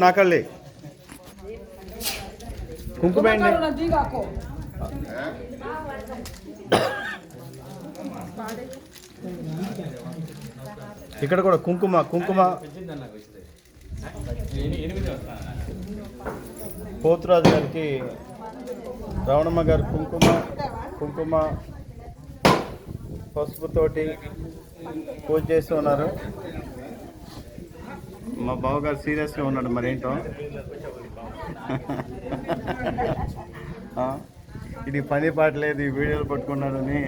నాకళ్ళి కుంకుమ ఇక్కడ కూడా కుంకుమ కుంకుమ పోతురాజు గారికి రావణమ్మ గారు కుంకుమ కుంకుమ పసుపుతోటి పూజ చేస్తూ ఉన్నారు. మా బావగారు సీరియస్గా ఉన్నాడు, మరేంటో ఇది పని పాట లేదు, ఈ వీడియోలు పట్టుకున్నాడని.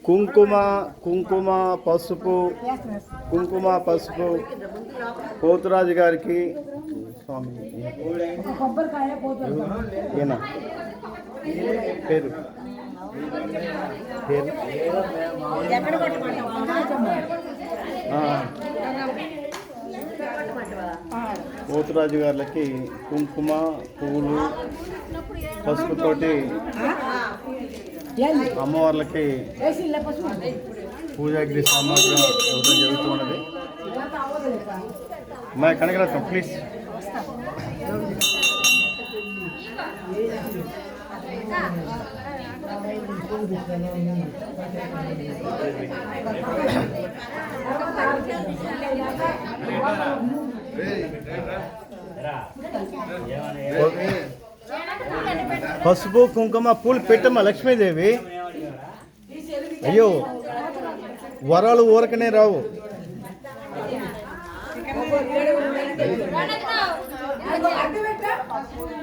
కుంకుమ కుంకుమ పసుపు కుంకుమ పసుపు పోతురాజు గారికి స్వామి ఏనా పేరు పేరు పోతురాజు గారికి కుంకుమ పువ్వులు పసుపుతోటి అమ్మవార్లకి పూజాగిరి సామాగ్రి ఇవ్వడం జరుగుతూ ఉన్నది. మా కనకరత్నం ప్లీజ్. పసుపు కుంకుమ పూలు పెట్టమ్మా లక్ష్మీదేవి. అయ్యో వరాలు ఊరకనే రావు.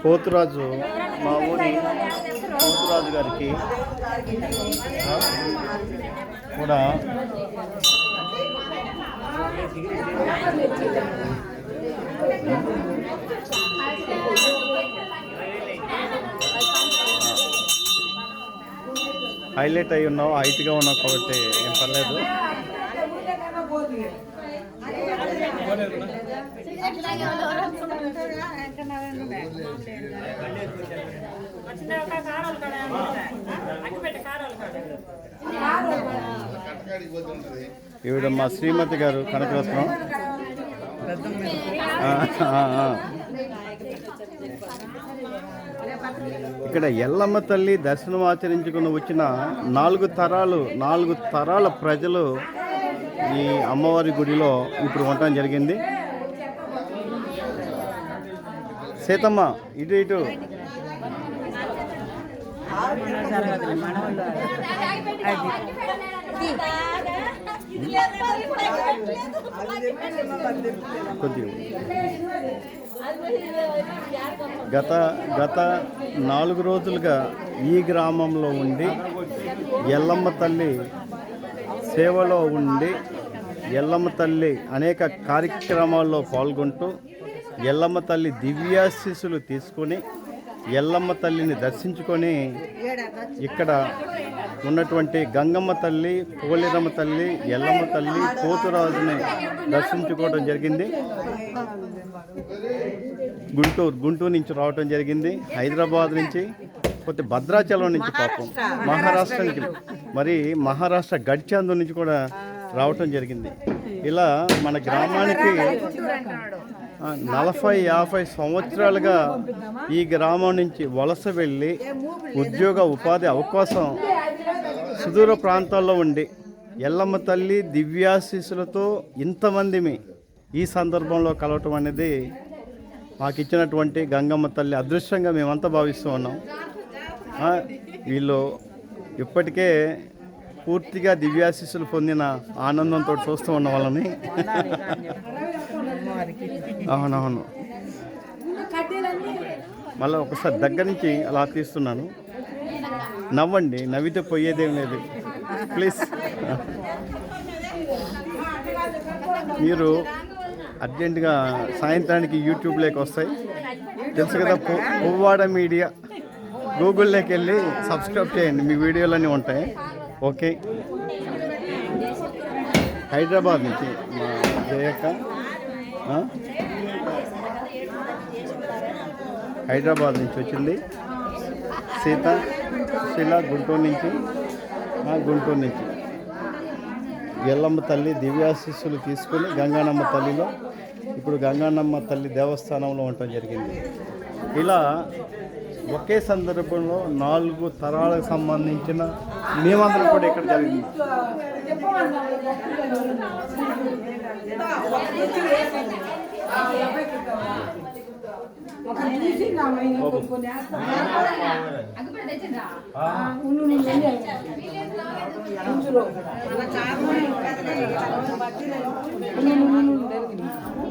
పోతురాజు మా ఊరి పోతురాజు గారికి కూడా హైలైట్ అయి ఉన్నావు, హైట్గా ఉన్నావు కాబట్టి ఏం పర్లేదు. ఈవిడ మా శ్రీమతి గారు కనకరత్నం. ఇక్కడ ఎల్లమ్మ తల్లి దర్శనం ఆచరించుకుని వచ్చిన నాలుగు తరాల ప్రజలు ఈ అమ్మవారి గుడిలో ఇప్పుడు ఉండటం జరిగింది. సీతమ్మ ఇటు ఇటు. గత 4 రోజులుగా ఈ గ్రామంలో ఉండి ఎల్లమ్మ తల్లి సేవలో ఉండి ఎల్లమ్మ తల్లి అనేక కార్యక్రమాల్లో పాల్గొంటూ ఎల్లమ్మ తల్లి దివ్యాశీస్సులు తీసుకొని ఎల్లమ్మ తల్లిని దర్శించుకొని ఇక్కడ ఉన్నటువంటి గంగమ్మ తల్లి, పోలేరమ్మ తల్లి, ఎల్లమ్మ తల్లి, పోతురాజుని దర్శించుకోవడం జరిగింది. గుంటూరు నుంచి రావడం జరిగింది, హైదరాబాద్ నుంచి, పోతే భద్రాచలం నుంచి, పాపం మహారాష్ట్ర నుంచి, మరి మహారాష్ట్ర గడ్చందు నుంచి కూడా రావటం జరిగింది. ఇలా మన గ్రామానికి 40-50 సంవత్సరాలుగా ఈ గ్రామం నుంచి వలస వెళ్ళి ఉపాధి అవకాశం సుదూర ప్రాంతాల్లో ఉండి ఎల్లమ్మ తల్లి దివ్యాశీస్సులతో ఇంతమందిని ఈ సందర్భంలో కలవటం అనేది మాకు ఇచ్చినటువంటి గంగమ్మ తల్లి అదృష్టంగా మేమంతా భావిస్తూ ఉన్నాం. వీళ్ళు ఇప్పటికే పూర్తిగా దివ్యాశీస్సులు పొందిన ఆనందంతో చూస్తూ ఉన్న వాళ్ళని. అవునవును, మళ్ళీ ఒకసారి దగ్గర నుంచి అలా తీస్తున్నాను. నవ్వండి, నవ్వితే పోయేదేం లేదు ప్లీజ్. మీరు అర్జెంటుగా సాయంత్రానికి యూట్యూబ్లోకి వస్తాయి తెలుసు కదా, పువ్వాడ మీడియా గూగుల్లోకి వెళ్ళి సబ్స్క్రైబ్ చేయండి, మీ వీడియోలన్నీ ఉంటాయి. ఓకే. హైదరాబాద్ నుంచి మా జయక్క హైదరాబాద్ నుంచి వచ్చింది. శీల గుంటూరు నుంచి గుంటూరు నుంచి ఎల్లమ్మ తల్లి దివ్యాశీస్సులు తీసుకుని గంగానమ్మ తల్లిలో ఇప్పుడు గంగానమ్మ తల్లి దేవస్థానంలో ఉండటం జరిగింది. ఇలా ఒకే సందర్భంలో 4 తరాలకు సంబంధించిన నియమంత్రం కూడా ఇక్కడ జరిగింది.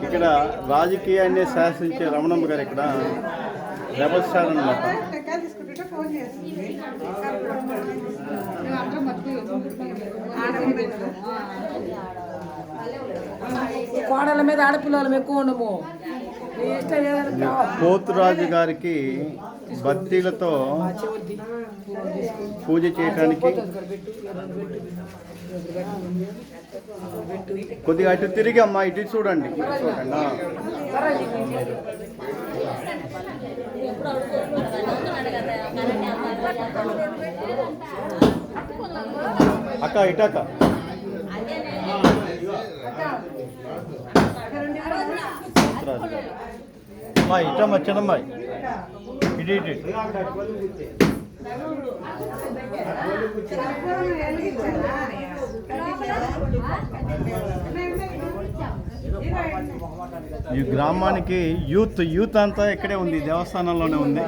ఇక్కడ రాజకీయాన్ని శాసించే రమణమ్మ గారు ఇక్కడ రెబల్ స్టార్ అన్నమాట. కోడల మీద ఆడపిల్లలు ఎక్కువ ఉండము. పోతురాజు గారికి బత్తీలతో పూజ చేయడానికి కొద్దిగా అటు తిరిగి అమ్మా ఇటు చూడండి. అక్క ఇటక్క అమ్మా ఇటమ్మా చిన్నమ్మాయి ఇటు ఇటు ఈ గ్రామానికి యూత్ అంతా ఇక్కడే ఉంది, దేవస్థానంలోనే ఉంది.